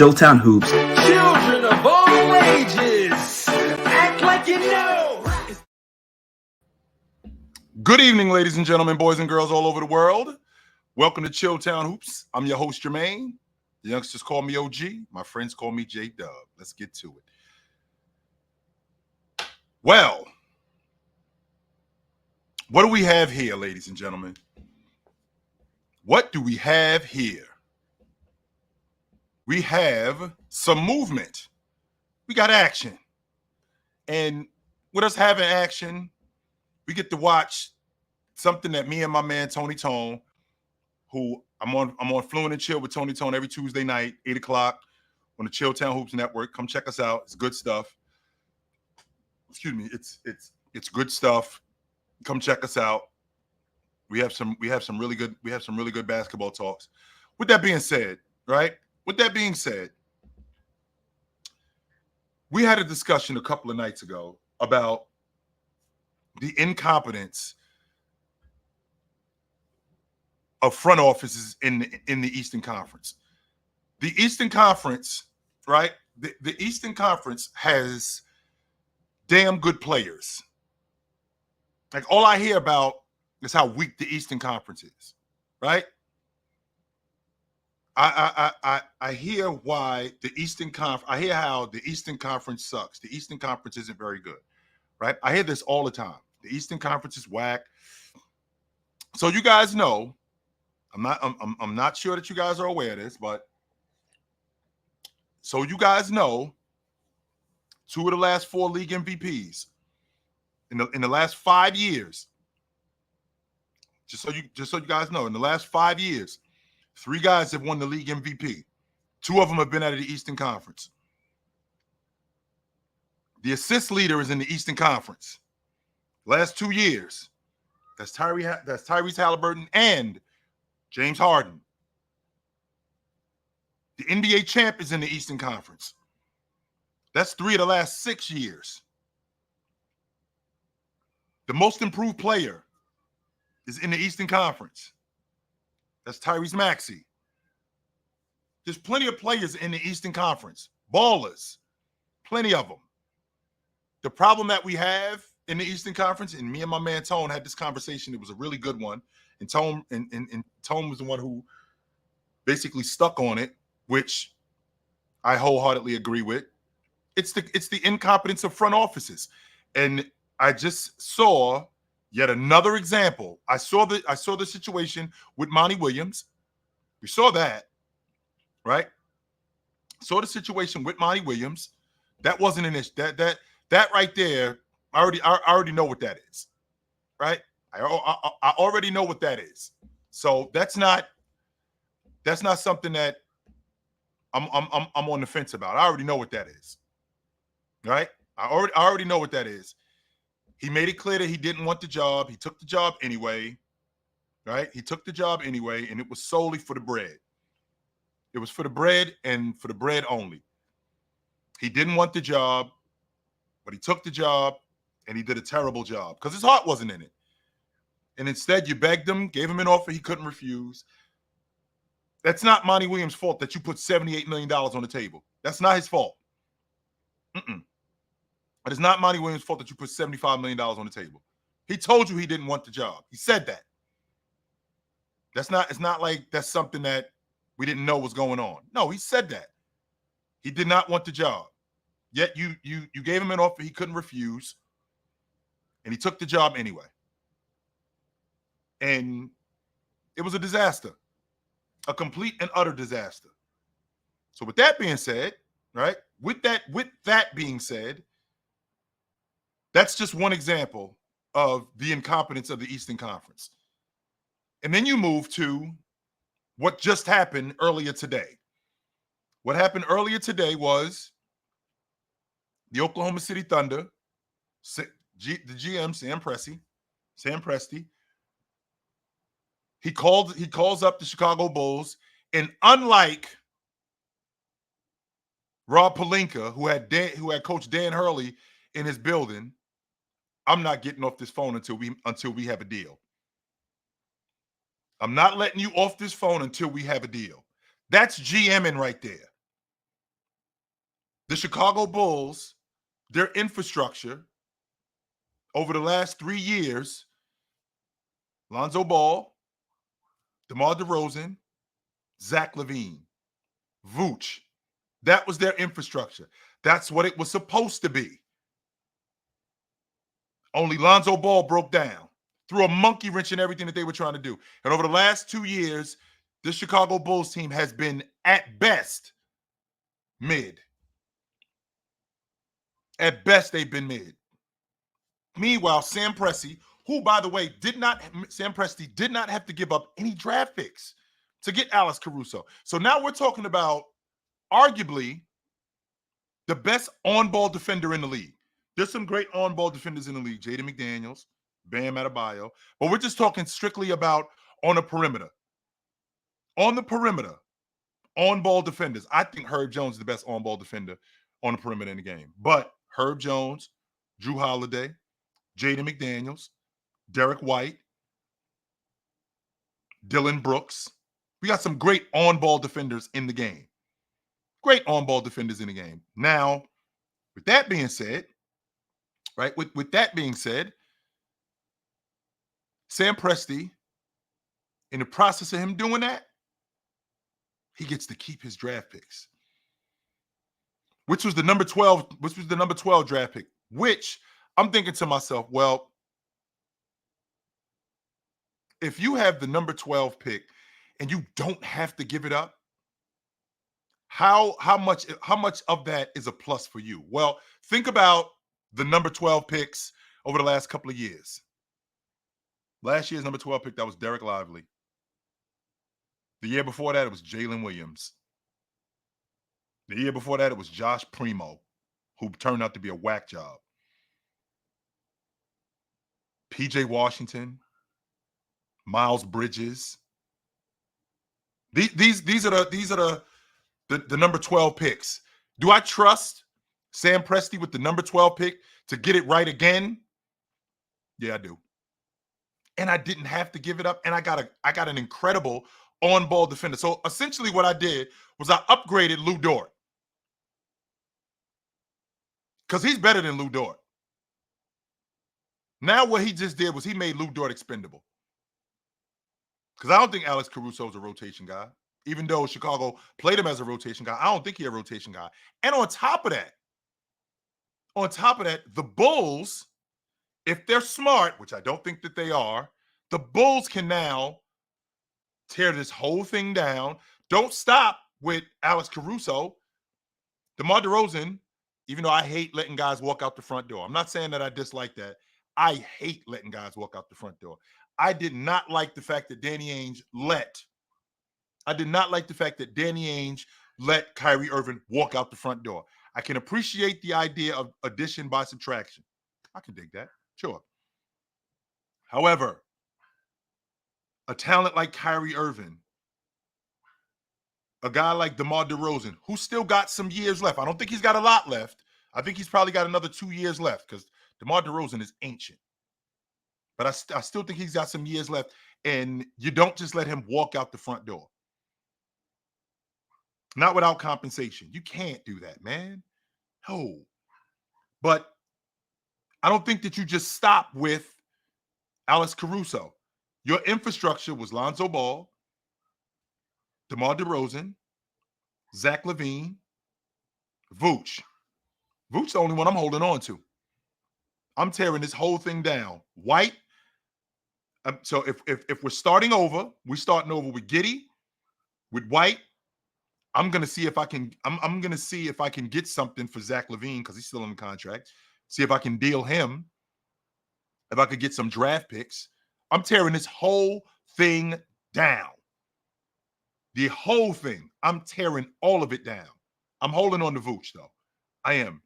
Chilltown Hoops. Children of all ages, act like you know. Good evening, ladies and gentlemen, boys and girls all over the world. Welcome to Chilltown Hoops. I'm your host, Jermaine. The youngsters call me OG. My friends call me J-Dub. Let's get to it. Well, what do we have here, ladies and gentlemen? What do we have here? We have some movement. We got action. And with us having action, we get to watch something that me and my man Tony Tone, who I'm on Fluent and Chill with Tony Tone every Tuesday night, 8 o'clock on the Chilltown Hoops Network. Come check us out. It's good stuff. Excuse me. It's good stuff. Come check us out. We have some really good basketball talks. With that being said, right? With that being said, we had a discussion a couple of nights ago about the incompetence of front offices in the Eastern Conference. The Eastern Conference, right? The Eastern Conference has damn good players. Like, all I hear about is how weak the Eastern Conference is, right? I hear why the Eastern Conference. I hear how the Eastern Conference sucks. The Eastern Conference isn't very good, right? I hear this all the time. The Eastern Conference is whack. So you guys know, I'm not sure that you guys are aware of this, but so you guys know, 2 of the last 4 league MVPs in the last 5 years. Just so you guys know, in the last 5 years, 3 guys have won the league MVP. 2 of them have been out of the Eastern Conference. The assist leader is in the Eastern Conference. Last 2 years, that's Tyrese Halliburton and James Harden. The NBA champ is in the Eastern Conference. That's 3 of the last 6 years. The most improved player is in the Eastern Conference. That's Tyrese Maxey. There's plenty of players in the Eastern Conference. Ballers. Plenty of them. The problem that we have in the Eastern Conference, and me and my man Tone had this conversation. It was a really good one. And Tone was the one who basically stuck on it, which I wholeheartedly agree with. It's the incompetence of front offices. And I just saw yet another example. I saw the situation with Monty Williams. We saw that, right? Saw the situation with Monty Williams. That wasn't an issue. That right there, I already know what that is, right? I already know what that is. So that's not something that I'm on the fence about. I already know what that is, right? I already know what that is. He made it clear that he didn't want the job. He took the job anyway, right? He took the job anyway, and it was solely for the bread. It was for the bread and for the bread only. He didn't want the job, but he took the job, and he did a terrible job because his heart wasn't in it. And instead, you begged him, gave him an offer he couldn't refuse. That's not Monty Williams' fault that you put $78 million on the table. That's not his fault. It is not Monty Williams' fault that you put $75 million on the table. He told you he didn't want the job. He said that. It's not like that's something that we didn't know was going on. No, he said that. He did not want the job. Yet you gave him an offer he couldn't refuse, and he took the job anyway. And it was a disaster. A complete and utter disaster. So with that being said, right? With that being said, that's just one example of the incompetence of the Eastern Conference. And then you move to what just happened earlier today. What happened earlier today was the Oklahoma City Thunder, the GM, Sam Presti, he calls up the Chicago Bulls, and unlike Rob Pelinka, who had Coach Dan Hurley in his building, I'm not getting off this phone until we have a deal. I'm not letting you off this phone until we have a deal. That's GMing right there. The Chicago Bulls, their infrastructure over the last 3 years, Lonzo Ball, DeMar DeRozan, Zach LaVine, Vooch. That was their infrastructure. That's what it was supposed to be. Only Lonzo Ball broke down, threw a monkey wrench in everything that they were trying to do. And over the last 2 years, the Chicago Bulls team has been, at best, mid. At best, they've been mid. Meanwhile, Sam Presti, who, by the way, Sam Presti did not have to give up any draft picks to get Alex Caruso. So now we're talking about arguably the best on-ball defender in the league. There's some great on-ball defenders in the league, Jaden McDaniels, Bam Adebayo, but we're just talking strictly about on the perimeter. On the perimeter, on-ball defenders. I think Herb Jones is the best on-ball defender on the perimeter in the game. But Herb Jones, Drew Holiday, Jaden McDaniels, Derek White, Dylan Brooks. We got some great on-ball defenders in the game. Great on-ball defenders in the game. Now, with that being said, right, with that being said, Sam Presti, in the process of him doing that, he gets to keep his draft picks. Which was the number 12 draft pick, which I'm thinking to myself, well, if you have the number 12 pick and you don't have to give it up, how much of that is a plus for you? Well, think about the number 12 picks over the last couple of years. Last year's number 12 pick, that was Derek Lively. The year before that, it was Jalen Williams. The year before that, it was Josh Primo, who turned out to be a whack job. PJ Washington, Miles Bridges. These are the number 12 picks. Do I trust Sam Presti with the number 12 pick to get it right again? Yeah, I do. And I didn't have to give it up, and I got an incredible on-ball defender. So essentially what I did was I upgraded Lou Dort. Because he's better than Lou Dort. Now what he just did was he made Lou Dort expendable. Because I don't think Alex Caruso is a rotation guy. Even though Chicago played him as a rotation guy, I don't think he's a rotation guy. And on top of that, the Bulls, if they're smart, which I don't think that they are, the Bulls can now tear this whole thing down. Don't stop with Alex Caruso. DeMar DeRozan, even though I hate letting guys walk out the front door. I'm not saying that I dislike that. I hate letting guys walk out the front door. I did not like the fact that Danny Ainge let Kyrie Irving walk out the front door. I can appreciate the idea of addition by subtraction. I can dig that. Sure. However, a talent like Kyrie Irving, a guy like DeMar DeRozan, who still got some years left. I don't think he's got a lot left. I think he's probably got another 2 years left because DeMar DeRozan is ancient. But I still think he's got some years left. And you don't just let him walk out the front door. Not without compensation. You can't do that, man. No. But I don't think that you just stop with Alex Caruso. Your infrastructure was Lonzo Ball, DeMar DeRozan, Zach LaVine, Vooch. Vooch's the only one I'm holding on to. I'm tearing this whole thing down. White. So if we're starting over, we're starting over with Giddy, with White. I'm gonna see if I can. I'm gonna see if I can get something for Zach LaVine because he's still in the contract. See if I can deal him. If I could get some draft picks. I'm tearing this whole thing down. The whole thing. I'm tearing all of it down. I'm holding on to Vooch, though. I am.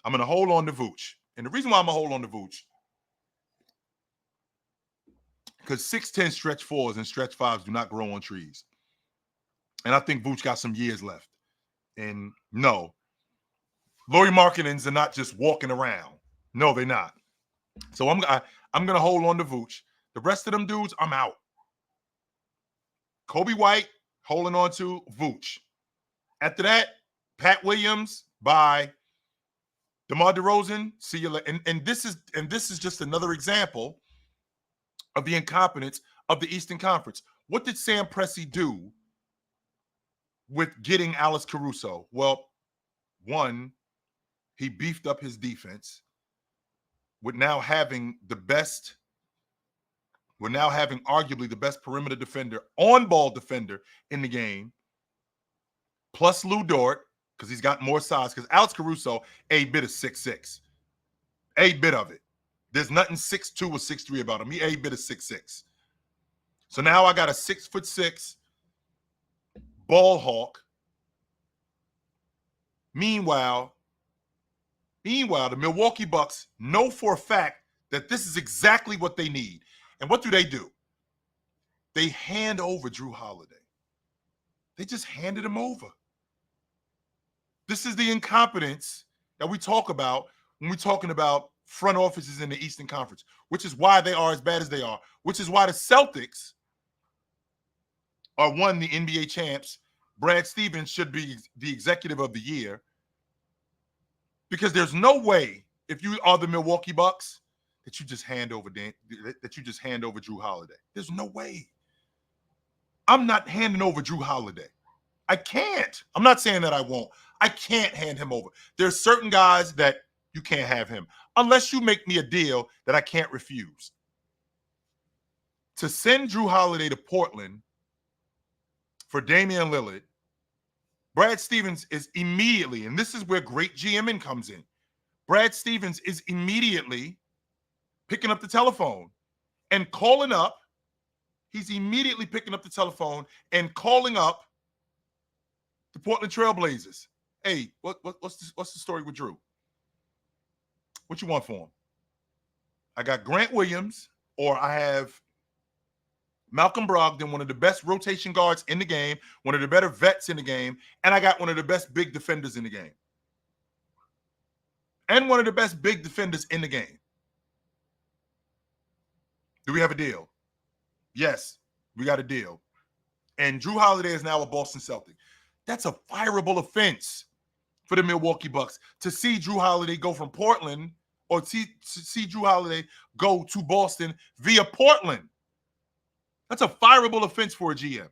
I'm going to hold on to Vooch. And the reason why I'm going to hold on to Vooch, because 6'10" stretch fours and stretch fives do not grow on trees. And I think Vooch got some years left. And no, Lauri Markkanens are not just walking around. No, they're not. So I'm going to hold on to Vooch. The rest of them dudes, I'm out. Kobe White, holding on to Vooch. After that, Pat Williams, by DeMar DeRozan. See you later. And this is just another example of the incompetence of the Eastern Conference. What did Sam Presti do with getting Alex Caruso? Well, one, he beefed up his defense with now having arguably the best perimeter defender, on-ball defender in the game, plus Lou Dort, because he's got more size. Because Alex Caruso, a bit of 6'6", a bit of it. There's nothing 6'2" or 6'3" about him. He a bit of 6'6". So now I got a 6'6" ball hawk. Meanwhile, the Milwaukee Bucks know for a fact that this is exactly what they need. And what do? They hand over Drew Holiday. They just handed him over. This is the incompetence that we talk about when we're talking about front offices in the Eastern Conference, which is why they are as bad as they are, which is why the Celtics are the NBA champs. Brad Stevens should be the executive of the year, because there's no way, if you are the Milwaukee Bucks, that you just hand over Drew Holiday. There's no way. I'm not handing over Drew Holiday. I can't. I'm not saying that I won't. I can't hand him over. There's certain guys that you can't have him unless you make me a deal that I can't refuse. To send Drew Holiday to Portland for Damian Lillard, Brad Stevens is immediately, and this is where great GMing comes in, Brad Stevens is immediately picking up the telephone and calling up. He's immediately picking up the telephone and calling up the Portland Trailblazers. Hey, what's the story with Drew? What you want for him? I got Grant Williams, or I have Malcolm Brogdon, one of the best rotation guards in the game, one of the better vets in the game, and I got one of the best big defenders in the game. And one of the best big defenders in the game. Do we have a deal? Yes, we got a deal. And Drew Holiday is now a Boston Celtic. That's a fireable offense for the Milwaukee Bucks to see Drew Holiday go from Portland, or see Drew Holiday go to Boston via Portland. That's a fireable offense for a GM.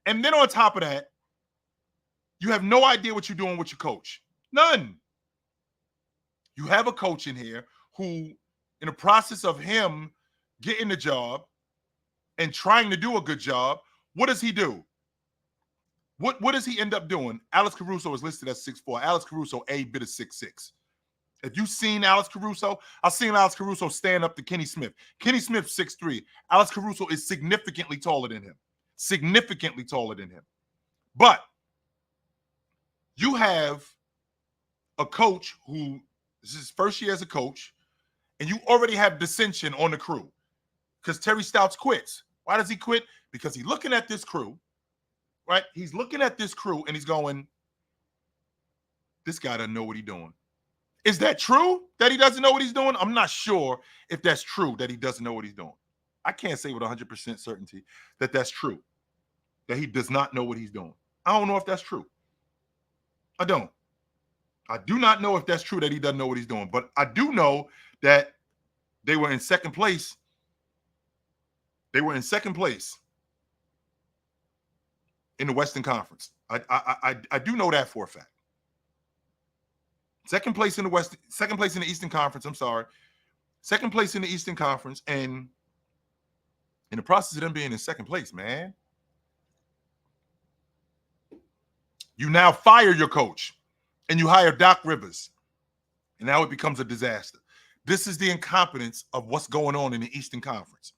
And then on top of that, you have no idea what you're doing with your coach. None. You have a coach in here who, in the process of him getting the job and trying to do a good job, what does he do? What does he end up doing? Alex Caruso is listed as 6'4". Alex Caruso, a bit of 6'6". If you've seen Alex Caruso, I've seen Alex Caruso stand up to Kenny Smith. Kenny Smith, 6'3". Alex Caruso is significantly taller than him. Significantly taller than him. But you have a coach who, this is his first year as a coach, and you already have dissension on the crew because Terry Stotts quits. Why does he quit? Because he's looking at this crew, right? He's looking at this crew and he's going, this guy doesn't know what he's doing. Is that true that he doesn't know what he's doing? I'm not sure if that's true that he doesn't know what he's doing. I can't say with 100% certainty that that's true, that he does not know what he's doing. I don't know if that's true. I don't. I do not know if that's true that he doesn't know what he's doing, but I do know that they were in second place. They were in second place in the Western Conference. I do know that for a fact. Second place in the Eastern Conference, I'm sorry. Second place in the Eastern Conference, and in the process of them being in second place, man, you now fire your coach and you hire Doc Rivers, and now it becomes a disaster. This is the incompetence of what's going on in the Eastern Conference.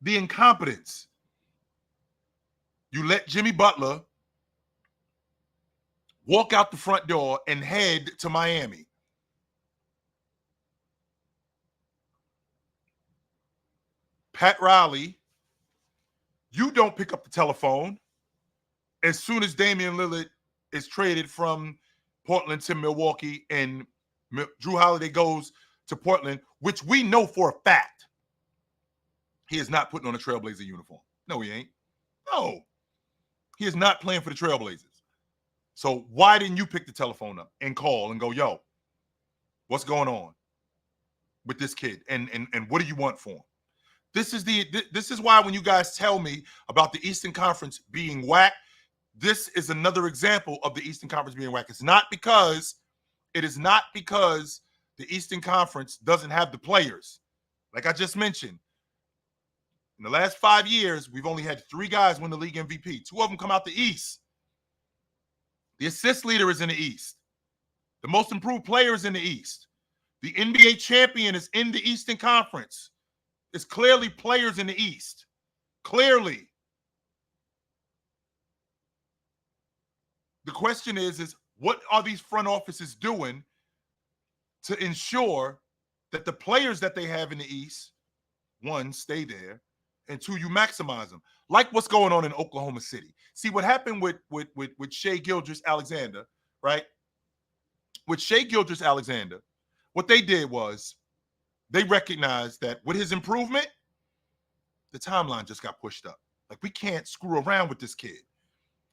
The incompetence. You let Jimmy Butler walk out the front door and head to Miami. Pat Riley, you don't pick up the telephone as soon as Damian Lillard is traded from Portland to Milwaukee and Drew Holiday goes to Portland, which we know for a fact he is not putting on a Trailblazer uniform. No, he ain't. No. He is not playing for the Trailblazers. So why didn't you pick the telephone up and call and go, yo, what's going on with this kid? And what do you want for him? This is why when you guys tell me about the Eastern Conference being whack, this is another example of the Eastern Conference being whack. It is not because the Eastern Conference doesn't have the players. Like I just mentioned, in the last 5 years, we've only had 3 guys win the league MVP. 2 of them come out the East. The assist leader is in the East. The most improved player is in the East. The NBA champion is in the Eastern Conference. It's clearly players in the East. Clearly. The question is what are these front offices doing to ensure that the players that they have in the East, 1, stay there, and 2, you maximize them? Like what's going on in Oklahoma City. See what happened with Shai Gilgeous-Alexander, right? With Shai Gilgeous-Alexander, what they did was they recognized that with his improvement, the timeline just got pushed up. Like, we can't screw around with this kid.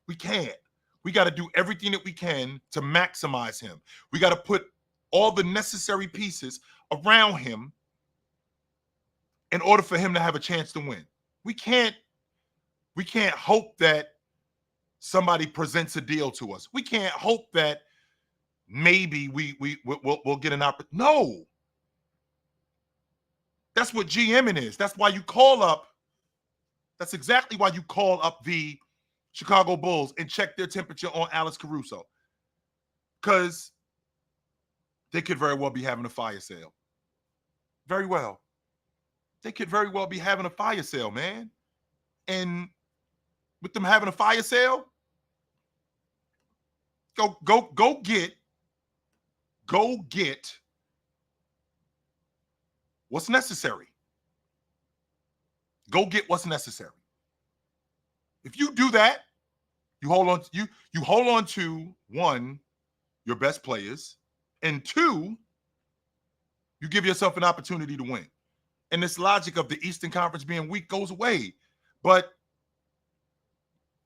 We can't. We got to do everything that we can to maximize him. We got to put all the necessary pieces around him in order for him to have a chance to win. We can't hope that somebody presents a deal to us. We can't hope that maybe we'll get an opportunity. No. That's what GMing is. That's why you call up. That's exactly why you call up the Chicago Bulls and check their temperature on Alex Caruso. Because they could very well be having a fire sale. Very well. They could very well be having a fire sale, man. And with them having a fire sale, go get what's necessary. Go get what's necessary. If you do that, you hold on to 1, your best players, and 2, you give yourself an opportunity to win. And this logic of the Eastern Conference being weak goes away. But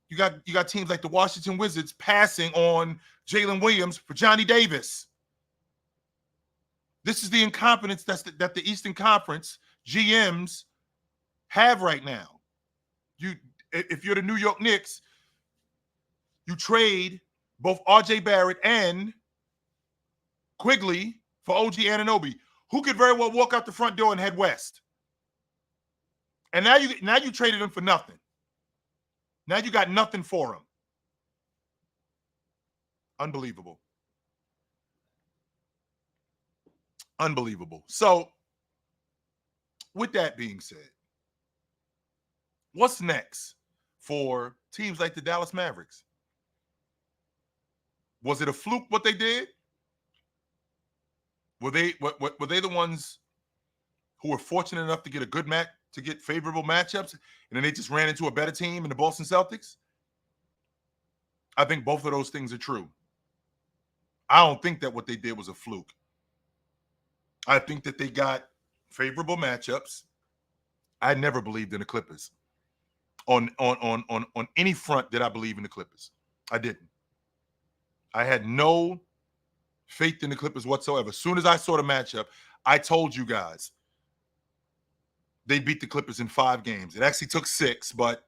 you got teams like the Washington Wizards passing on Jalen Williams for Johnny Davis. This is the incompetence that the Eastern Conference GMs have right now. If you're the New York Knicks, you trade both RJ Barrett and Quigley for OG Anunoby, who could very well walk out the front door and head west. And now you traded him for nothing. Now you got nothing for him. Unbelievable. Unbelievable. So, with that being said, what's next for teams like the Dallas Mavericks? Was it a fluke what they did? Were they the ones who were fortunate enough to get a good match, to get favorable matchups, and then they just ran into a better team in the Boston Celtics? I think both of those things are true. I don't think that what they did was a fluke. I think that they got favorable matchups. I never believed in the Clippers. On any front did I believe in the Clippers. I didn't. I had no faith in the Clippers whatsoever. As soon as I saw the matchup, I told you guys they beat the Clippers in 5 games. It actually took 6, but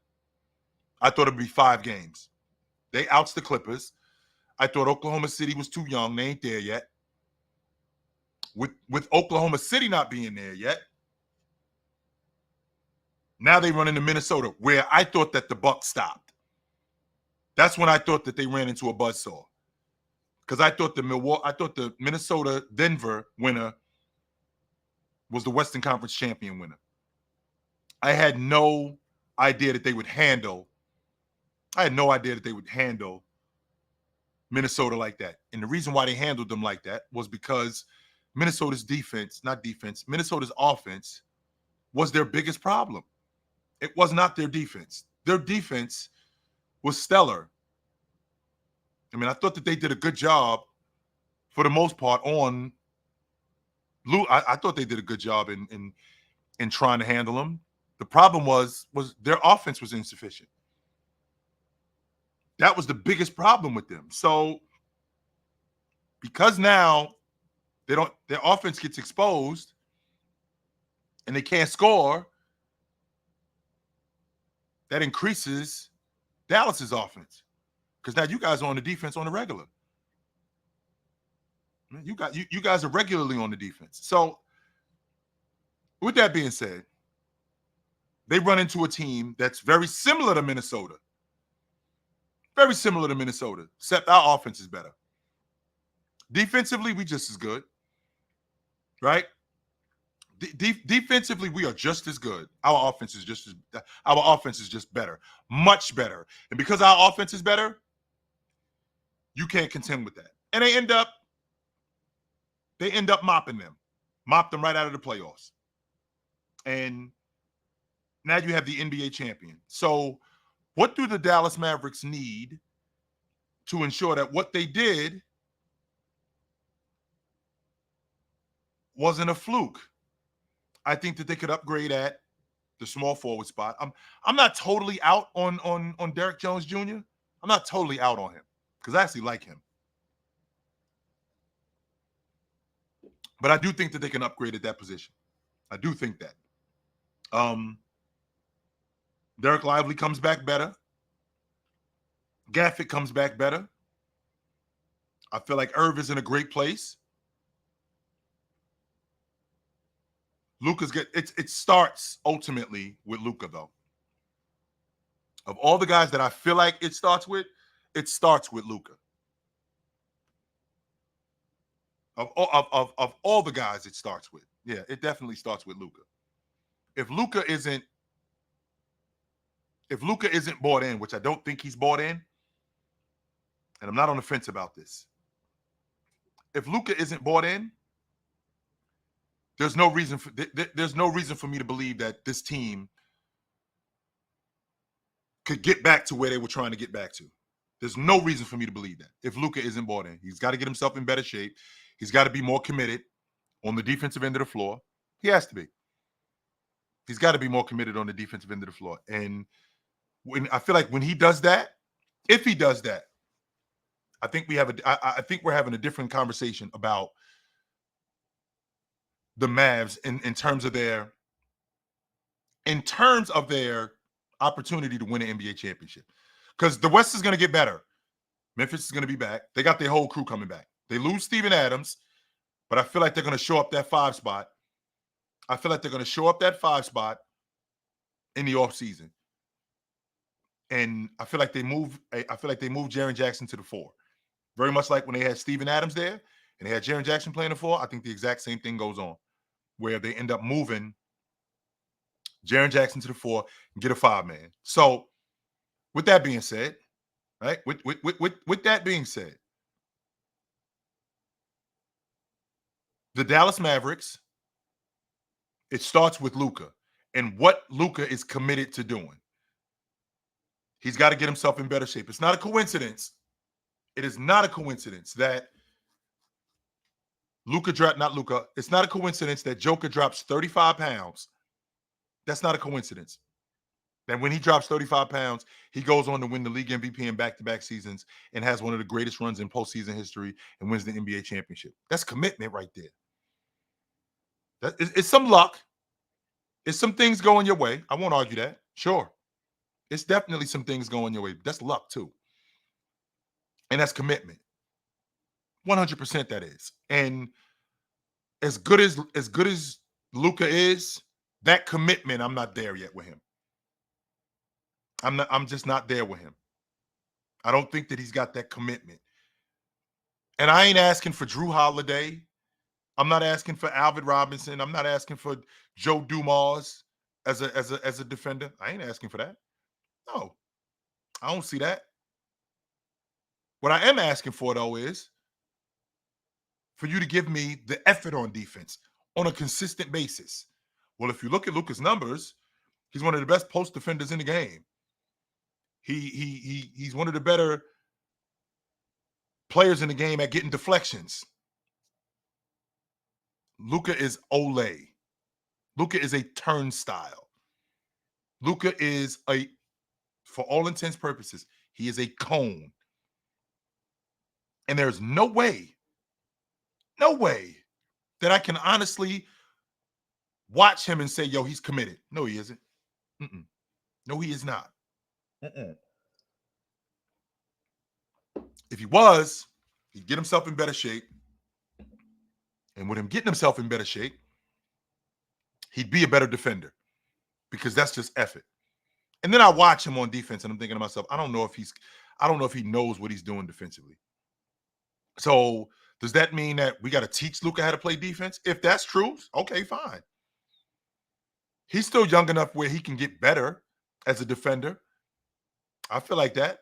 I thought it'd be 5 games. They outs the Clippers. I thought Oklahoma City was too young. They ain't there yet. With Oklahoma City not being there yet, now they run into Minnesota, where I thought that the buck stopped. That's when I thought that they ran into a buzzsaw. Because I thought the Minnesota-Denver winner was the Western Conference champion winner. I had no idea that they would handle Minnesota like that. And the reason why they handled them like that was because Minnesota's Minnesota's offense was their biggest problem. It was not their defense. Their defense was stellar. I mean, I thought that they did a good job for the most part on I thought they did a good job in trying to handle them. The problem was their offense was insufficient. That was the biggest problem with them. So because now their offense gets exposed and they can't score, that increases Dallas's offense. Because now you guys are on the defense on the regular. You guys are regularly on the defense. So with that being said, they run into a team that's very similar to Minnesota. Very similar to Minnesota, except our offense is better. Defensively, we just as good, right? Defensively, we are just as good. Our offense is just better, much better. And because our offense is better, you can't contend with that. And they end up mopping them right out of the playoffs. And now you have the NBA champion. So what do the Dallas Mavericks need to ensure that what they did wasn't a fluke? I think that they could upgrade at the small forward spot. I'm not totally out on Derrick Jones Jr. I'm not totally out on him because I actually like him. But I do think that they can upgrade at that position. I do think that. Derek Lively comes back better. Gaffett comes back better. I feel like Irv is in a great place. Luka's good. It starts ultimately with Luka, though. Of all the guys that I feel like it starts with Luka. Of all the guys it starts with. Yeah, it definitely starts with Luka. If Luka isn't bought in, which I don't think he's bought in, and I'm not on the fence about this. If Luka isn't bought in, there's no reason for me to believe that this team could get back to where they were trying to get back to. There's no reason for me to believe that. If Luka isn't bought in, he's got to get himself in better shape. He's got to be more committed on the defensive end of the floor. He has to be. He's got to be more committed on the defensive end of the floor. And I feel like when he does that, if he does that, I think I think we're having a different conversation about the Mavs in terms of their opportunity to win an NBA championship. Because the West is going to get better. Memphis is going to be back. They got their whole crew coming back. They lose Steven Adams, but I feel like they're going to show up that 5 spot. I feel like they're going to show up that 5 spot in the offseason. And I feel like they move Jaren Jackson to the 4. Very much like when they had Steven Adams there and they had Jaren Jackson playing the 4, I think the exact same thing goes on, where they end up moving Jaren Jackson to the 4 and get a 5-man. So with that being said, right? With that being said, the Dallas Mavericks, it starts with Luka and what Luka is committed to doing. He's got to get himself in better shape. It's not a coincidence. It is not a coincidence that it's not a coincidence that Joker drops 35 pounds. That's not a coincidence. That when he drops 35 pounds, he goes on to win the league MVP in back-to-back seasons and has one of the greatest runs in postseason history and wins the NBA championship. That's commitment right there. It's some luck. It's some things going your way. I won't argue that. Sure. It's definitely some things going your way. That's luck too. And that's commitment. 100% that is. And as good as Luka is, that commitment, I'm not there yet with him. I'm just not there with him. I don't think that he's got that commitment. And I ain't asking for Drew Holiday. I'm not asking for Alvin Robinson. I'm not asking for Joe Dumars as a defender. I ain't asking for that. No. I don't see that. What I am asking for, though, is for you to give me the effort on defense on a consistent basis. Well, if you look at Luka's numbers, he's one of the best post defenders in the game. He's one of the better players in the game at getting deflections. Luka is Olay. Luka is a turnstile. Luka is for all intents purposes, He is a cone. And there's no way that I can honestly watch him and say, yo, he's committed. No, he isn't. Mm-mm. No, he is not. Mm-mm. If he was, he'd get himself in better shape. And with him getting himself in better shape, he'd be a better defender because that's just effort. And then I watch him on defense and I'm thinking to myself, I don't know if he knows what he's doing defensively. So does that mean that we got to teach Luka how to play defense? If that's true, okay, fine. He's still young enough where he can get better as a defender. I feel like that.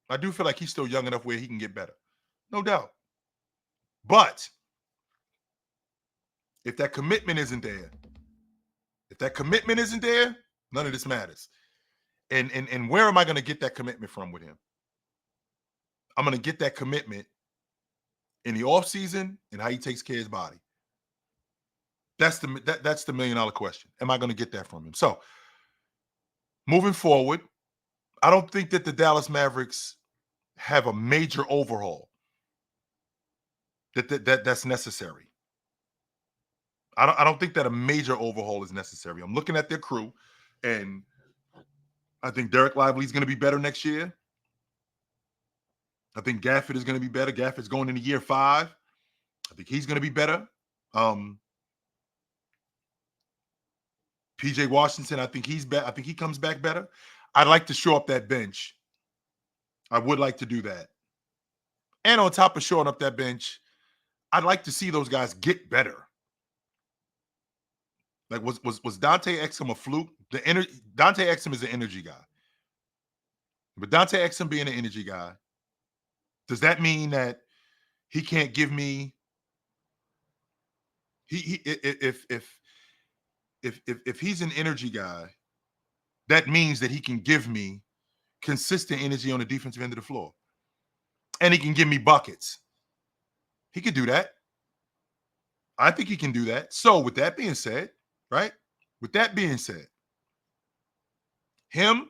I do feel like he's still young enough where he can get better. No doubt. But if that commitment isn't there, none of this matters. And where am I going to get that commitment from with him? I'm going to get that commitment in the offseason and how he takes care of his body. That's the $1 million question. Am I going to get that from him? So moving forward, I don't think that the Dallas Mavericks have a major overhaul that's necessary. I don't think that a major overhaul is necessary. I'm looking at their crew, and I think Derek Lively is going to be better next year. I think Gafford is going to be better. Gafford's going into year 5. I think he's going to be better. PJ Washington, I think he's better. I think he comes back better. I'd like to shore up that bench. I would like to do that. And on top of shoring up that bench, I'd like to see those guys get better. Like, was Dante Exum a fluke? Dante Exum is an energy guy. But Dante Exum being an energy guy, does that mean that he can't give me if he's an energy guy, that means that he can give me consistent energy on the defensive end of the floor. And he can give me buckets. He could do that. I think he can do that. So with that being said, right? With that being said, him,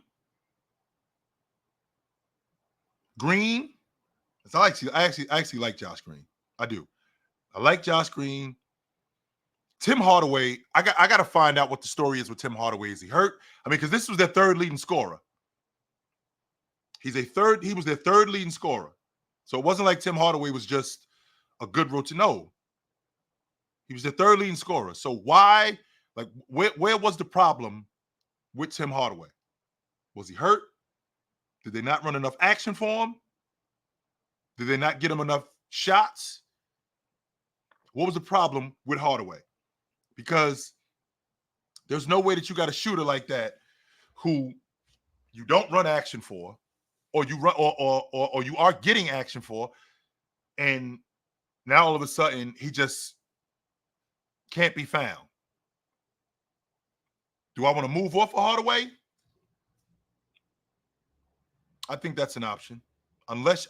Green, I actually like Josh Green. I do. I like Josh Green. Tim Hardaway, I got to find out what the story is with Tim Hardaway. Is he hurt? I mean, because this was their third leading scorer. He was their third leading scorer. So it wasn't like Tim Hardaway was just a good routine. No. He was their third leading scorer. So why, like, where was the problem with Tim Hardaway? Was he hurt? Did they not run enough action for him? Did they not get him enough shots? What was the problem with Hardaway? Because there's no way that you got a shooter like that who you don't run action for, or you run or you are getting action for, and now all of a sudden he just can't be found. Do I want to move off of Hardaway? I think that's an option. Unless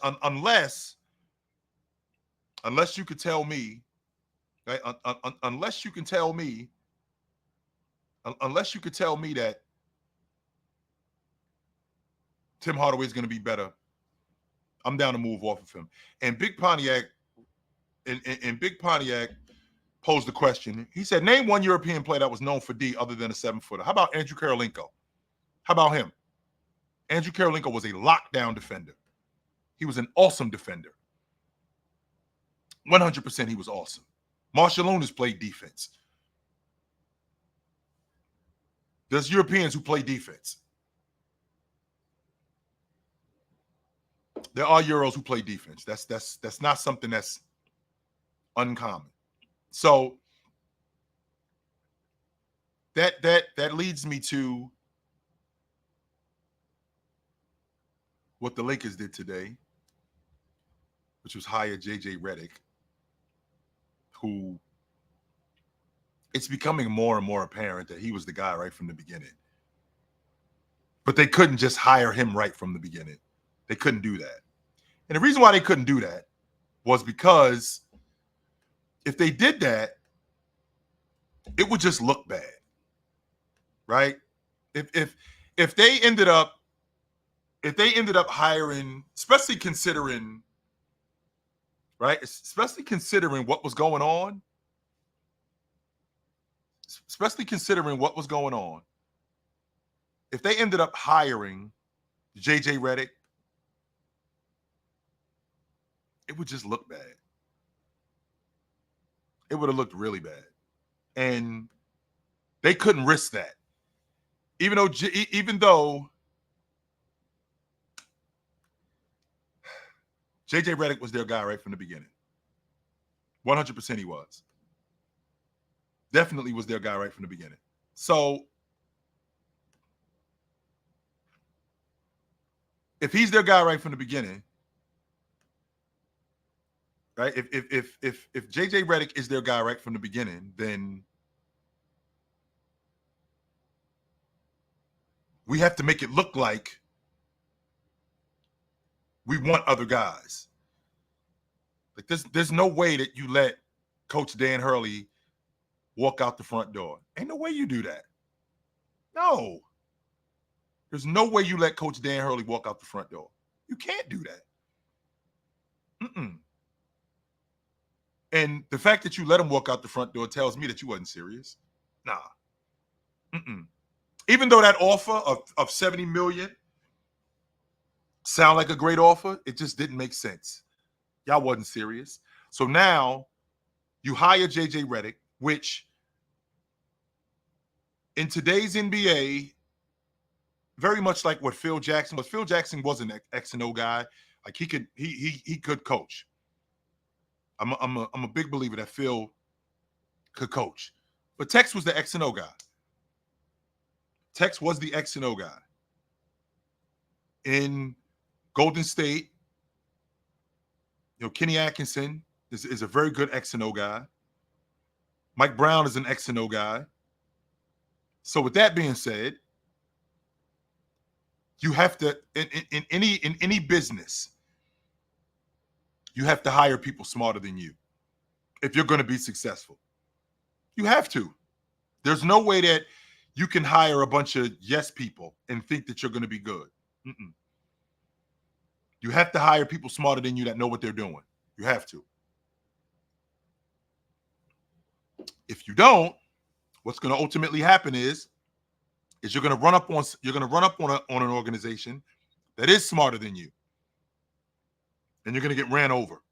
you could tell me, right? Unless you could tell me that Tim Hardaway is going to be better, I'm down to move off of him. And Big Pontiac posed the question. He said, name one European player that was known for D other than a 7-footer. How about Andrew Karolinko? How about him? Andrew Karolinko was a lockdown defender. He was an awesome defender. 100% he was awesome. Marshall Lunas played defense. There's Europeans who play defense. There are Euros who play defense. That's not something that's uncommon. So that leads me to what the Lakers did today, which was hire JJ Reddick, who it's becoming more and more apparent that he was the guy right from the beginning. But they couldn't just hire him right from the beginning. They couldn't do that. And the reason why they couldn't do that was because if they did that, it would just look bad, right? If they ended up if they ended up hiring, especially considering, right, especially considering what was going on, if they ended up hiring JJ Reddick, it would just look bad. It would have looked really bad. And they couldn't risk that. Even though JJ Reddick was their guy right from the beginning. 100% he was. Definitely was their guy right from the beginning. So if he's their guy right from the beginning, right? If JJ Reddick is their guy right from the beginning, then we have to make it look like we want other guys. Like there's no way that you let Coach Dan Hurley walk out the front door. Ain't no way you do that. No. There's no way you let Coach Dan Hurley walk out the front door. You can't do that. And the fact that you let him walk out the front door tells me that you wasn't serious. Nah. Even though that offer of $70 million sound like a great offer, it just didn't make sense. Y'all wasn't serious. So now you hire JJ Reddick, which in today's NBA, very much like what Phil Jackson was. Phil Jackson was an X and O guy. Like he could coach. I'm a big believer that Phil could coach. But Tex was the X and O guy. Tex was the X and O guy. In Golden State, Kenny Atkinson is a very good X and O guy. Mike Brown is an X and O guy. So with that being said, you have to in any business, you have to hire people smarter than you if you're going to be successful. You have to. There's no way that you can hire a bunch of yes people and think that you're going to be good. You have to hire people smarter than you that know what they're doing. You have to. If you don't, what's going to ultimately happen is you're going to run up on an organization that is smarter than you, and you're going to get ran over,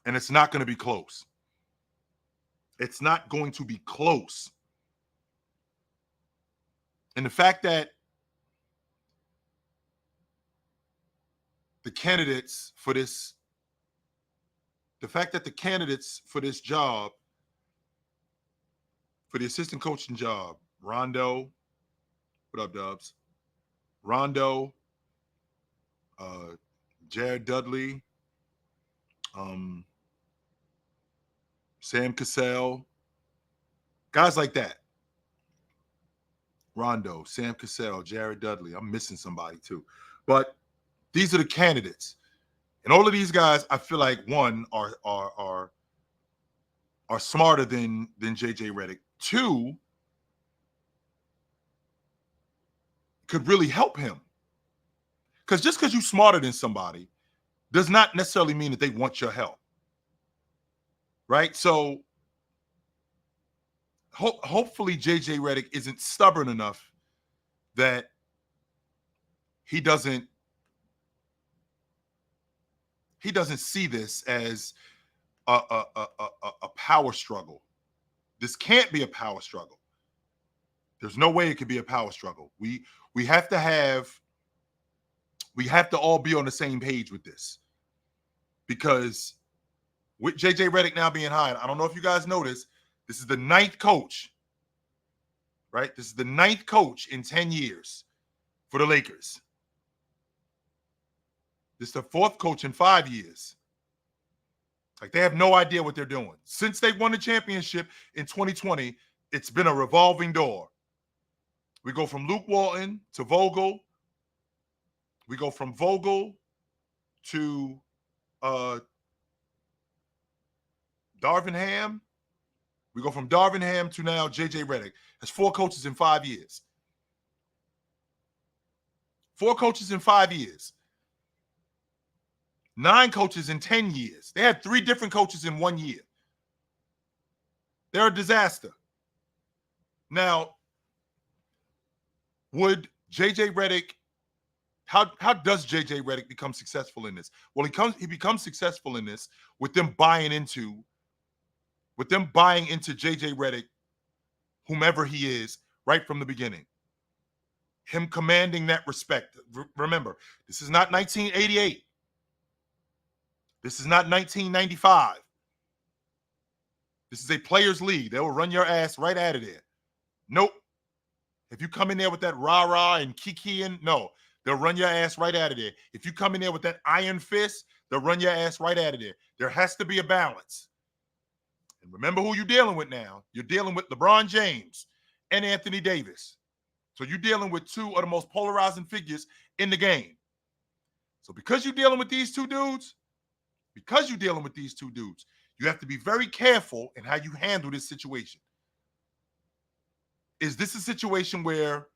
and it's not going to be close. It's not going to be close. And the fact that the candidates for this job, for the assistant coaching job, Rondo, what up, Dubs? Rondo, Jared Dudley, Sam Cassell, guys like that. Rondo, Sam Cassell, Jared Dudley. I'm missing somebody too. But these are the candidates. And all of these guys, I feel like, one, are smarter than JJ Reddick. Two, could really help him. Because just because you're smarter than somebody does not necessarily mean that they want your help. Right? So hopefully JJ Reddick isn't stubborn enough that he doesn't see this as a power struggle. This can't be a power struggle. There's no way it could be a power struggle. We have to all be on the same page with this. Because with JJ Reddick now being hired, I don't know if you guys noticed, this is the 9th coach, right? This is the 9th coach in 10 years for the Lakers. This is the 4th coach in 5 years. Like, they have no idea what they're doing. Since they won the championship in 2020, it's been a revolving door. We go from Luke Walton to Vogel. We go from Vogel to Darvin Ham. We go from Darvin Ham to now JJ Reddick. That's 4 coaches in 5 years. 4 coaches in 5 years. 9 coaches in 10 years. They had 3 different coaches in 1 year. They're a disaster. Now, would JJ Reddick, how does JJ Reddick become successful in this? Well, he becomes successful in this with them buying into JJ Reddick, whomever he is, right from the beginning. Him commanding that respect. Remember, this is not 1988. This is not 1995. This is a players' league. They will run your ass right out of there. Nope. If you come in there with that rah-rah and kikiing, no, they'll run your ass right out of there. If you come in there with that iron fist, they'll run your ass right out of there. There has to be a balance. And remember who you're dealing with now. You're dealing with LeBron James and Anthony Davis. So you're dealing with 2 of the most polarizing figures in the game. So because you're dealing with these two dudes, you have to be very careful in how you handle this situation. Is this a situation where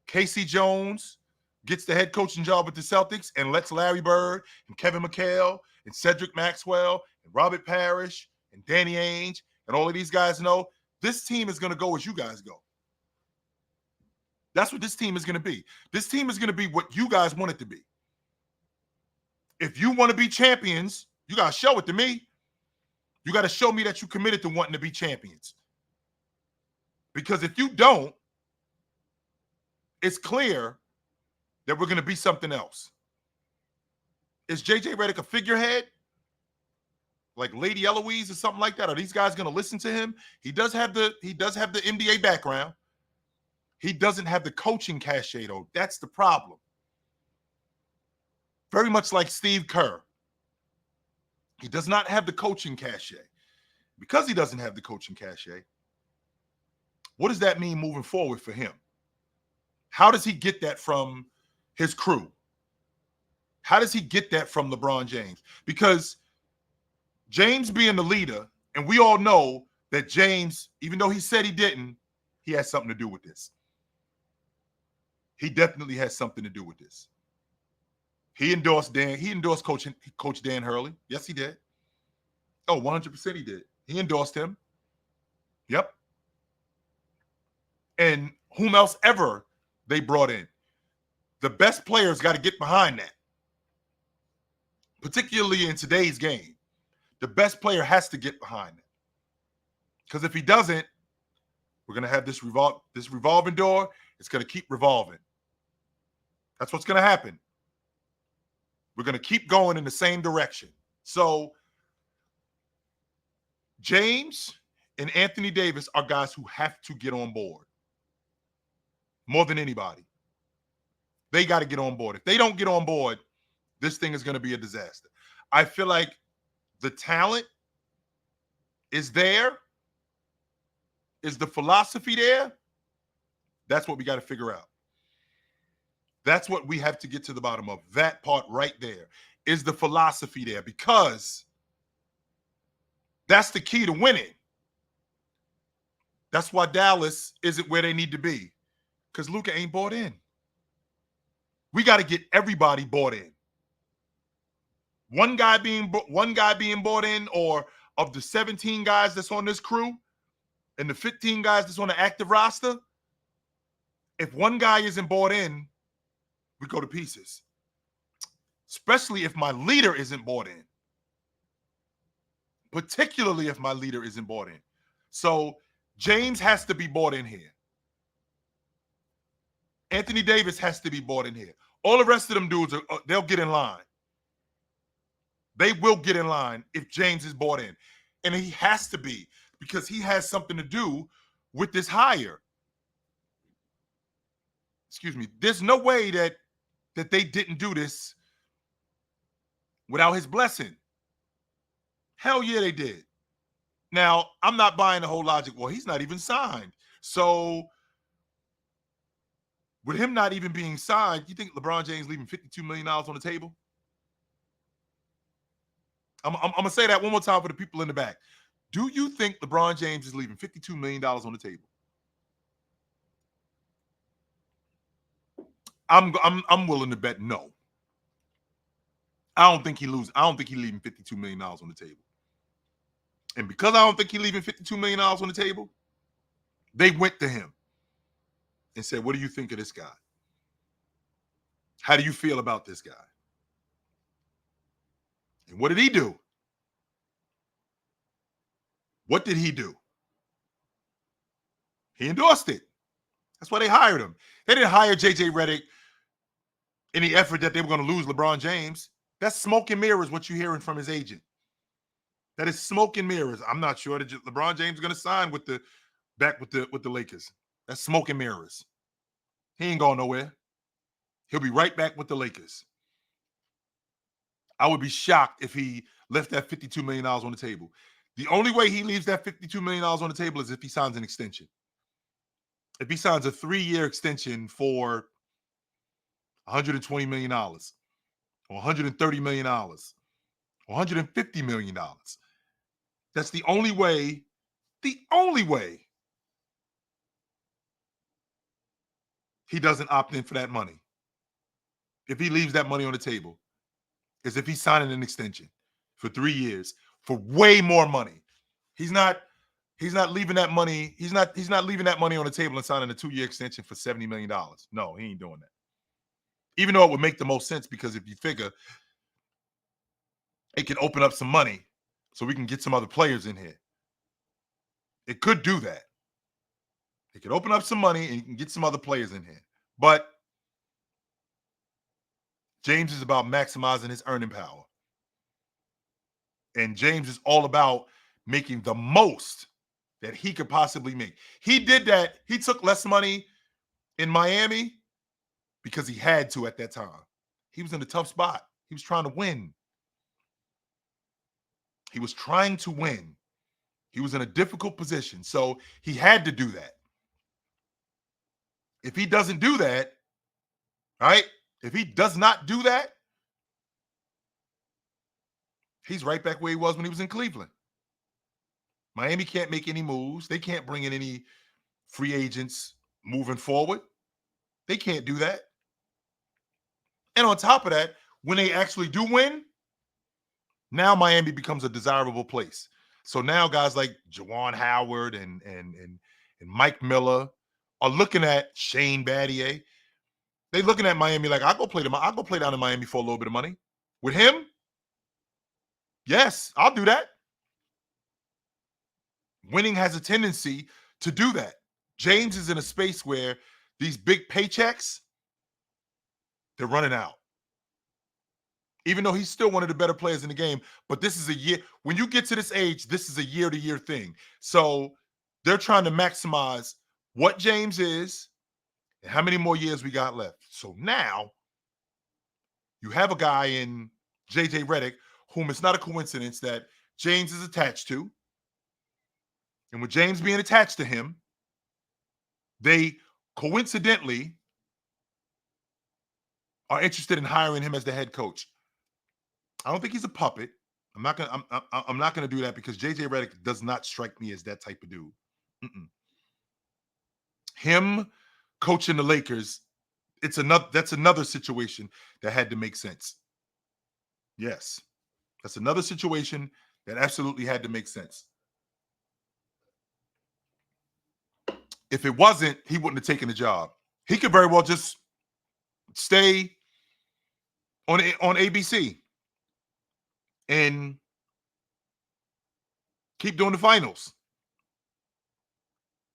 Casey Jones gets the head coaching job with the Celtics and lets Larry Bird and Kevin McHale and Cedric Maxwell and Robert Parrish and Danny Ainge and all of these guys know this team is going to go as you guys go? That's what this team is going to be. This team is going to be what you guys want it to be. If you want to be champions, you got to show it to me. You got to show me that you're committed to wanting to be champions. Because if you don't, it's clear that we're going to be something else. Is JJ Reddick a figurehead? Like Lady Eloise or something like that? Are these guys going to listen to him? He does have the NBA background. He doesn't have the coaching cachet, though. That's the problem. Very much like Steve Kerr. He does not have the coaching cachet. Because he doesn't have the coaching cachet, what does that mean moving forward for him? How does he get that from his crew? How does he get that from LeBron James? Because James being the leader, and we all know that James, even though he said he didn't, he has something to do with this. He definitely has something to do with this. He endorsed Coach Dan Hurley. Yes, he did. Oh, 100% he did. He endorsed him. Yep. And whom else ever they brought in. The best players got to get behind that. Particularly in today's game. The best player has to get behind it. Because if he doesn't, we're going to have this revolving door. It's going to keep revolving. That's what's going to happen. We're going to keep going in the same direction. So James and Anthony Davis are guys who have to get on board. More than anybody. They got to get on board. If they don't get on board, this thing is going to be a disaster. I feel like the talent is there. Is the philosophy there? That's what we got to figure out. That's what we have to get to the bottom of. That part right there. Is the philosophy there? Because that's the key to winning. That's why Dallas isn't where they need to be. Because Luka ain't bought in. We got to get everybody bought in. One guy being bought in, or of the 17 guys that's on this crew and the 15 guys that's on the active roster, if one guy isn't bought in, we go to pieces. Especially if my leader isn't bought in. Particularly if my leader isn't bought in. So James has to be bought in here. Anthony Davis has to be bought in here. All the rest of them dudes, they'll get in line. They will get in line if James is bought in. And he has to be, because he has something to do with this hire. Excuse me. There's no way that they didn't do this without his blessing. Hell yeah, they did. Now, I'm not buying the whole logic. Well, he's not even signed. So with him not even being signed, you think LeBron James leaving $52 million on the table? I'm going to say that one more time for the people in the back. Do you think LeBron James is leaving $52 million on the table? I'm willing to bet no. I don't think he leaving $52 million on the table. And because I don't think he's leaving $52 million on the table, they went to him and said, what do you think of this guy? How do you feel about this guy? And what did he do? What did he do? He endorsed it. That's why they hired him. They didn't hire JJ Reddick in the effort that they were going to lose LeBron James. That's smoke and mirrors, what you're hearing from his agent. That is smoke and mirrors. I'm not sure that LeBron James is going to sign with the Lakers. That's smoke and mirrors. He ain't going nowhere. He'll be right back with the Lakers. I would be shocked if he left that $52 million on the table. The only way he leaves that $52 million on the table is if he signs an extension. If he signs a 3-year extension for $120 million or $130 million or $150 million, that's the only way he doesn't opt in for that money. If he leaves that money on the table, is if he's signing an extension for 3 years for way more money. He's not leaving that money. He's not leaving that money on the table and signing a 2-year extension for $70 million. No, he ain't doing that. Even though it would make the most sense, because if you figure it can open up some money so we can get some other players in here. It could do that. It could open up some money and you can get some other players in here. But James is about maximizing his earning power. And James is all about making the most that he could possibly make. He did that. He took less money in Miami because he had to at that time. He was in a tough spot. He was trying to win. He was trying to win. He was in a difficult position. So he had to do that. If he doesn't do that, right? If he does not do that, he's right back where he was when he was in Cleveland. Miami can't make any moves. They can't bring in any free agents moving forward. They can't do that. And on top of that, when they actually do win, now Miami becomes a desirable place. So now guys like Juwan Howard and Mike Miller are looking at Shane Battier. They're looking at Miami like, I'll go play down in Miami for a little bit of money. With him, yes, I'll do that. Winning has a tendency to do that. James is in a space where these big paychecks, they're running out. Even though he's still one of the better players in the game, but this is a year. When you get to this age, this is a year-to-year thing. So they're trying to maximize what James is and how many more years we got left. So now you have a guy in JJ Reddick, whom it's not a coincidence that James is attached to. And with James being attached to him, they coincidentally are interested in hiring him as the head coach. I don't think he's a puppet. I'm not gonna do that because JJ Reddick does not strike me as that type of dude. Him coaching the Lakers, that's another situation that had to make sense. Yes, that's another situation that absolutely had to make sense. If it wasn't, he wouldn't have taken the job. He could very well just stay on ABC and keep doing the finals.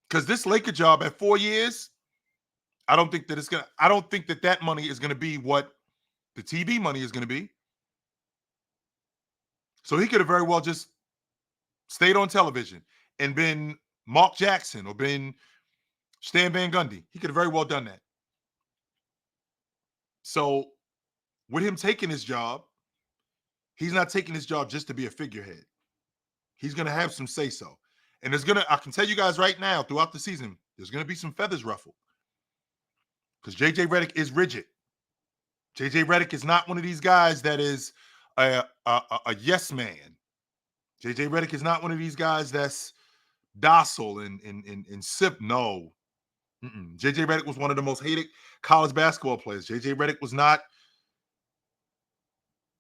Because this Laker job at 4 years, I don't think that money is gonna be what the TV money is gonna be. So he could have very well just stayed on television and been Mark Jackson or been Stan Van Gundy. He could have very well done that. So with him taking his job, he's not taking his job just to be a figurehead. He's going to have some say-so. And I can tell you guys right now, throughout the season, there's going to be some feathers ruffled. Because JJ Reddick is rigid. JJ Reddick is not one of these guys that is a yes man. JJ Reddick is not one of these guys that's docile and sip. No. JJ Reddick was one of the most hated college basketball players. JJ Reddick was not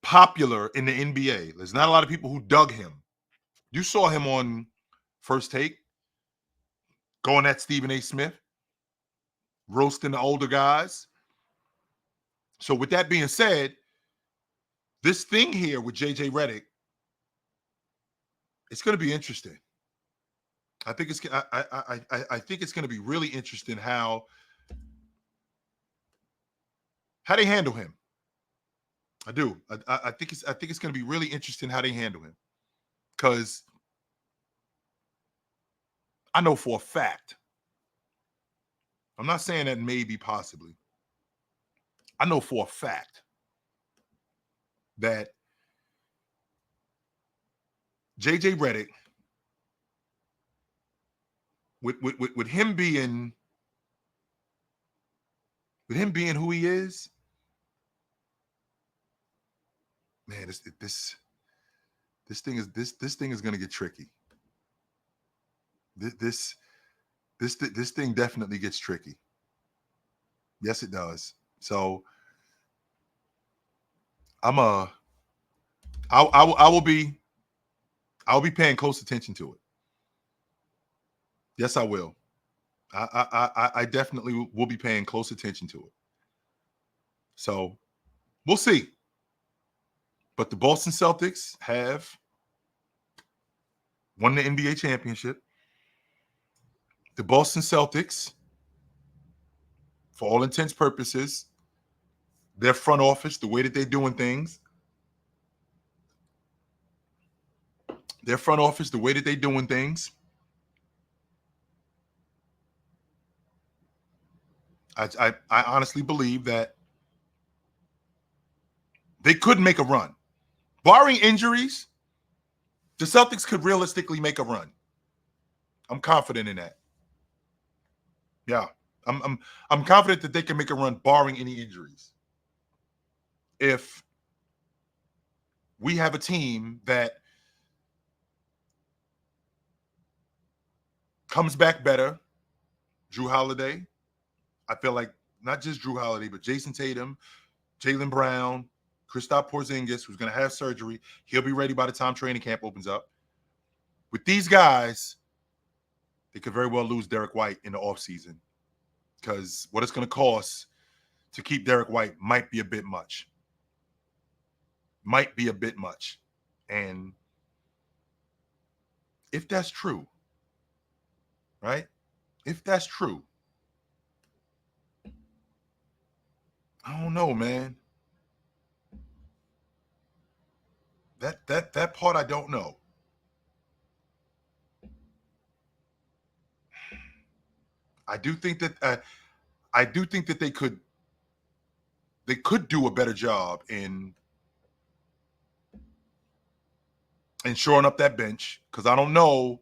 popular in the NBA. There's not a lot of people who dug him. You saw him on First Take going at Stephen A. Smith, roasting the older guys. So with that being said, this thing here with JJ Reddick, it's going to be interesting. I think it's I think it's going to be really interesting how they handle him. I do. I think it's going to be really interesting how they handle him, because I know for a fact. I'm not saying that maybe, possibly. I know for a fact that JJ Reddick, with him being who he is, man, this thing is going to get tricky. This thing definitely gets tricky. Yes, it does. So I will be paying close attention to it. Yes, I will. I definitely will be paying close attention to it. So we'll see. But the Boston Celtics have won the NBA championship. The Boston Celtics, for all intents and purposes, their front office, the way that they're doing things, I honestly believe that they could make a run. Barring injuries, the Celtics could realistically make a run. I'm confident in that. Yeah. I'm confident that they can make a run barring any injuries. If we have a team that comes back better, Drew Holiday, I feel like not just Drew Holiday, but Jason Tatum, Jaylen Brown, Kristaps Porzingis, who's going to have surgery. He'll be ready by the time training camp opens up. With these guys, they could very well lose Derek White in the offseason, because what it's going to cost to keep Derek White might be a bit much. And if that's true, right? If that's true, I don't know, man. That part I don't know. I do think that they could do a better job in shoring up that bench, because I don't know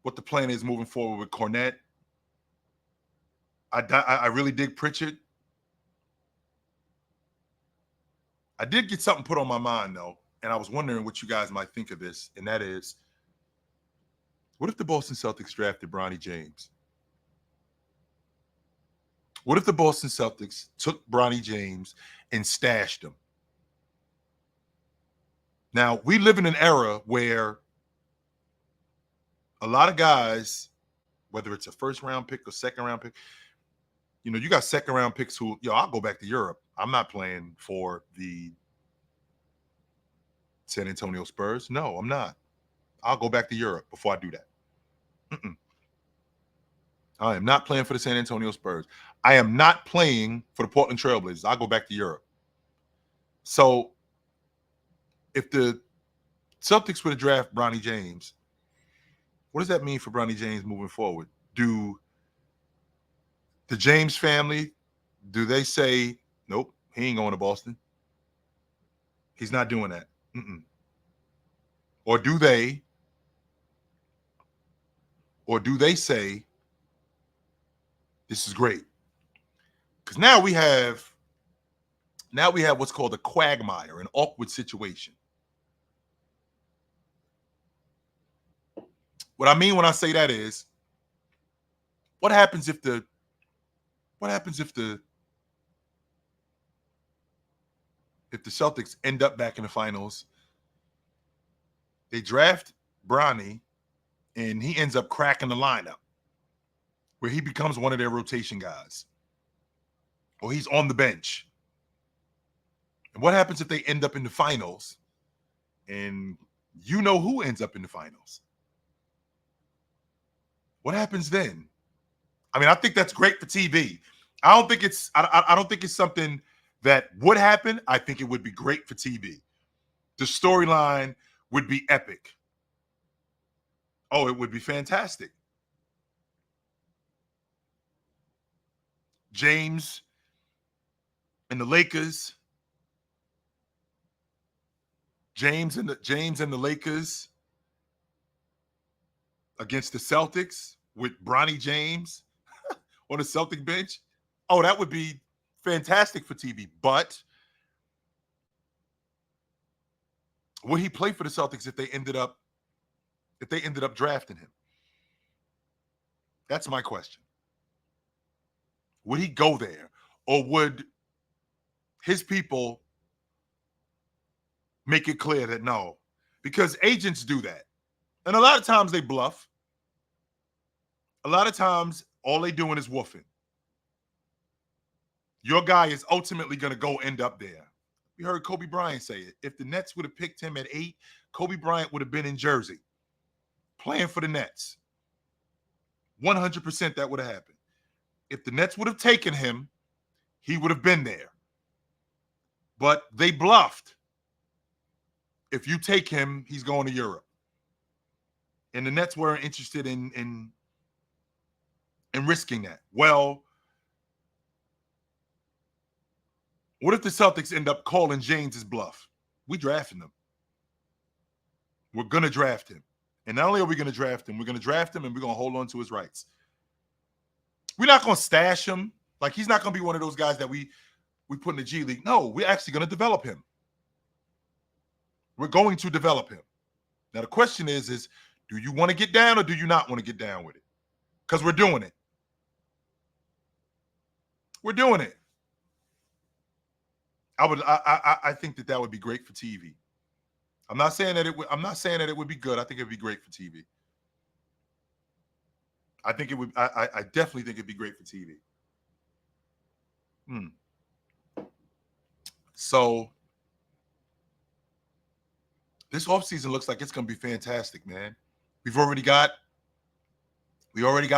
what the plan is moving forward with Cornette. I really dig Pritchard. I did get something put on my mind, though, and I was wondering what you guys might think of this, and that is, what if the Boston Celtics drafted Bronny James? What if the Boston Celtics took Bronny James and stashed him? Now, we live in an era where a lot of guys, whether it's a first-round pick or second-round pick, you got second-round picks who, I'll go back to Europe. I'm not playing for the San Antonio Spurs. No, I'm not. I'll go back to Europe before I do that. I am not playing for the San Antonio Spurs. I am not playing for the Portland Trailblazers. I'll go back to Europe. So if the Celtics were to draft Bronny James, what does that mean for Bronny James moving forward? Do the James family, do they say, nope, he ain't going to Boston? He's not doing that. Or do they say, this is great? Because now we have what's called a quagmire, an awkward situation. What I mean when I say that is, what happens if the Celtics end up back in the finals? They draft Bronny, and he ends up cracking the lineup, where he becomes one of their rotation guys, or he's on the bench. And what happens if they end up in the finals, and you know who ends up in the finals? What happens then? I mean, I think that's great for TV. I don't think it's something that would happen. I think it would be great for TV. The storyline would be epic. Oh, it would be fantastic. James and the Lakers. James and the Lakers against the Celtics with Bronny James on the Celtic bench. Oh, that would be fantastic for TV. But would he play for the Celtics if they ended up drafting him? That's my question. Would he go there, or would his people make it clear that no? Because agents do that, and a lot of times they bluff. A lot of times all they doing is woofing. Your guy is ultimately going to go end up there. We heard Kobe Bryant say it. If the Nets would have picked him at 8, Kobe Bryant would have been in Jersey playing for the Nets. 100% that would have happened. If the Nets would have taken him, he would have been there. But they bluffed. If you take him, he's going to Europe. And the Nets weren't interested in risking that. Well, what if the Celtics end up calling James's bluff? We drafting him. We're going to draft him. And not only are we going to draft him, we're going to draft him and we're going to hold on to his rights. We're not going to stash him. Like, he's not going to be one of those guys that we put in the G League. No, we're actually going to develop him. We're going to develop him. Now, the question is do you want to get down or do you not want to get down with it? Because we're doing it. We're doing it. I think that would be great for TV. I'm not saying that it would be good. I think it'd be great for TV. I think it would. I definitely think it'd be great for TV. So this offseason looks like it's going to be fantastic, man. We already got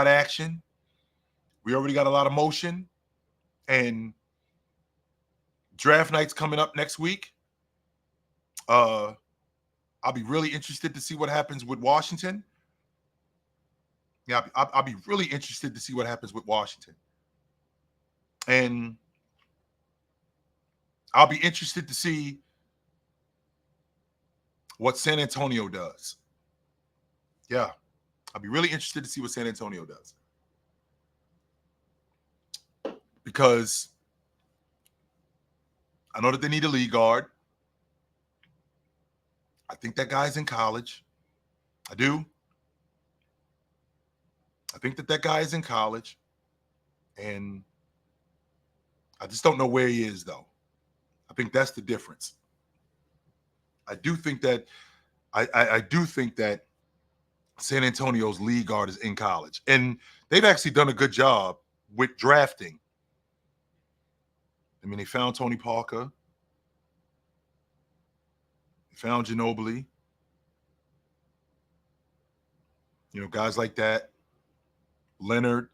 action. We already got a lot of motion, and draft night's coming up next week. I'll be really interested to see what happens with Washington. Yeah, I'll be really interested to see what happens with Washington. And I'll be interested to see what San Antonio does. Yeah, I'll be really interested to see what San Antonio does. Because I know that they need a lead guard. I think that guy's in college. I do. I think that guy is in college. And I just don't know where he is, though. I think that's the difference. I do think that San Antonio's lead guard is in college. And they've actually done a good job with drafting. I mean, they found Tony Parker. They found Ginobili. You know, guys like that. Leonard.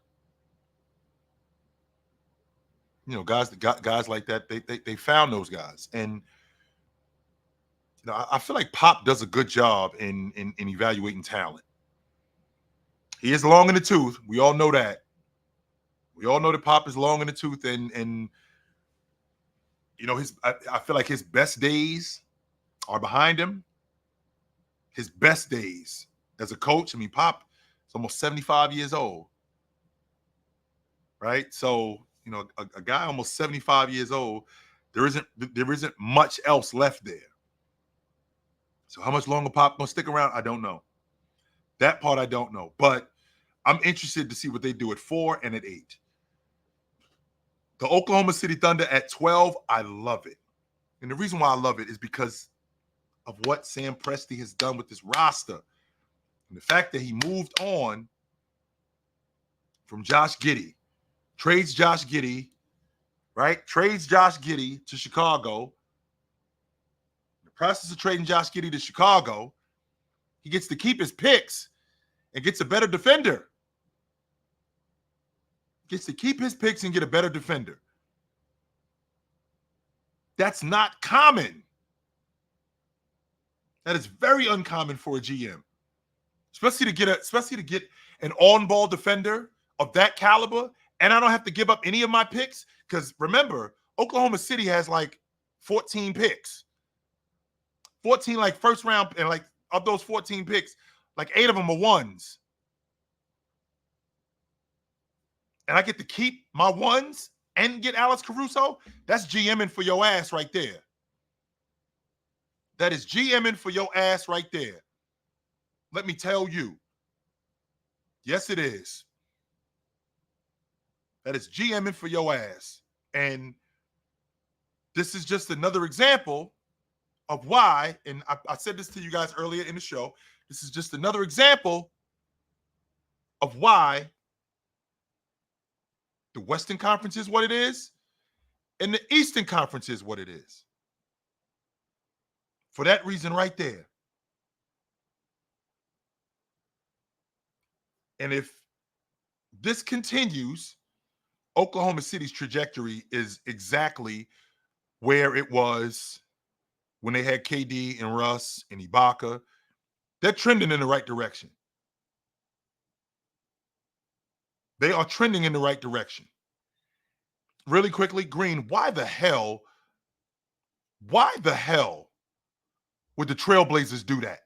You know, guys like that. They found those guys. And you know, I feel like Pop does a good job in evaluating talent. He is long in the tooth. We all know that. We all know that Pop is long in the tooth, and you know, I feel like his best days are behind him. His best days as a coach. I mean, Pop is almost 75 years old. Right? So, you know, a guy almost 75 years old, there isn't much else left there. So how much longer Pop gonna stick around? I don't know. That part I don't know, but I'm interested to see what they do at 4 and at 8. The Oklahoma City Thunder at 12, I love it. And the reason why I love it is because of what Sam Presti has done with this roster. And the fact that he moved on from Josh Giddy, trades Josh Giddy, right? Trades Josh Giddy to Chicago. In the process of trading Josh Giddy to Chicago, he gets to keep his picks and gets a better defender. Gets to keep his picks and get a better defender. That's not common. That is very uncommon for a GM, especially to get an on-ball defender of that caliber, and I don't have to give up any of my picks. Because remember, Oklahoma City has like 14 picks, 14 like first round, and like of those 14 picks, like 8 of them are ones, and I get to keep my ones and get Alex Caruso. That's GMing for your ass right there. That is GMing for your ass right there. Let me tell you. Yes, it is. That is GMing for your ass. And this is just another example of why, and I said this to you guys earlier in the show, this is just another example of why the Western Conference is what it is and the Eastern Conference is what it is. For that reason right there. And if this continues, Oklahoma City's trajectory is exactly where it was when they had KD and Russ and Ibaka. They're trending in the right direction. They are trending in the right direction. Really quickly, Green, why the hell would the Trailblazers do that?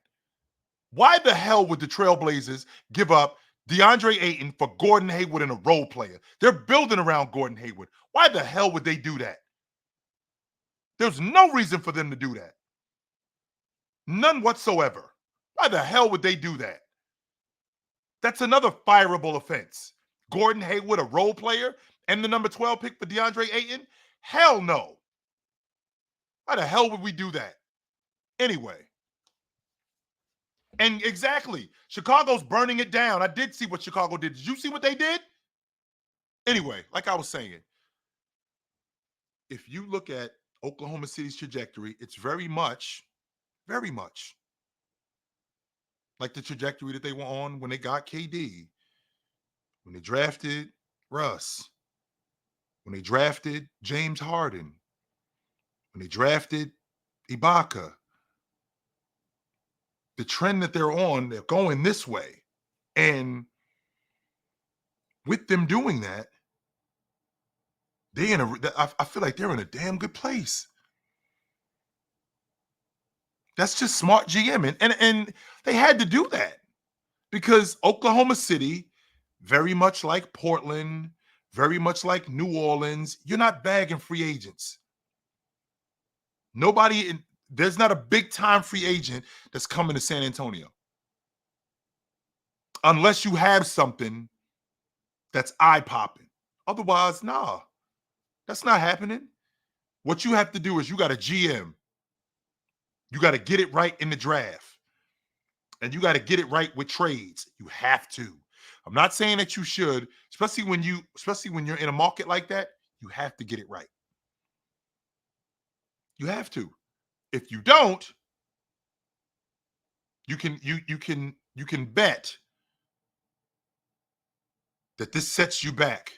Why the hell would the Trailblazers give up DeAndre Ayton for Gordon Hayward and a role player? They're building around Gordon Hayward. Why the hell would they do that? There's no reason for them to do that. None whatsoever. Why the hell would they do that? That's another fireable offense. Gordon Hayward, a role player, and the number 12 pick for DeAndre Ayton? Hell no. Why the hell would we do that? Anyway. And exactly, Chicago's burning it down. I did see what Chicago did. Did you see what they did? Anyway, like I was saying, if you look at Oklahoma City's trajectory, it's very much like the trajectory that they were on when they got KD, when they drafted Russ, when they drafted James Harden, when they drafted Ibaka. The trend that they're on, they're going this way. And with them doing that, I feel like they're in a damn good place. That's just smart GM. And they had to do that because Oklahoma City, very much like Portland, very much like New Orleans, you're not bagging free agents. There's not a big time free agent that's coming to San Antonio. Unless you have something that's eye-popping. Otherwise, nah, that's not happening. What you have to do is you got a GM. You got to get it right in the draft. And you got to get it right with trades. You have to. I'm not saying that you should, especially when you're in a market like that, you have to get it right. You have to. If you don't, you can bet that this sets you back.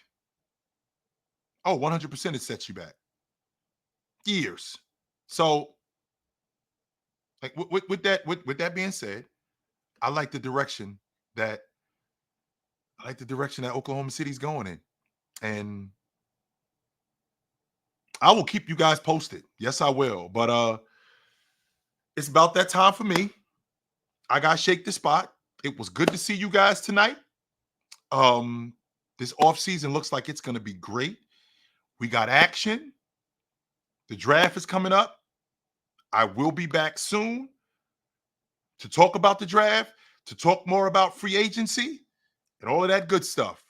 Oh, 100% it sets you back. Years. So, like with that being said, I like the direction that Oklahoma City's going in. And I will keep you guys posted. Yes, I will. But it's about that time for me. I got to shake the spot. It was good to see you guys tonight. This offseason looks like it's going to be great. We got action. The draft is coming up. I will be back soon to talk about the draft, to talk more about free agency and all of that good stuff.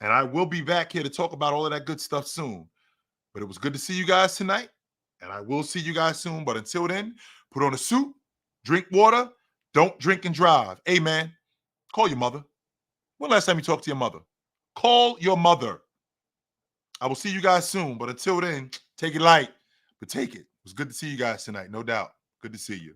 And I will be back here to talk about all of that good stuff soon. But it was good to see you guys tonight. And I will see you guys soon. But until then, put on a suit, drink water, don't drink and drive. Hey, man, call your mother. When last time you talked to your mother? Call your mother. I will see you guys soon. But until then, take it light. But take it. It was good to see you guys tonight, no doubt. Good to see you.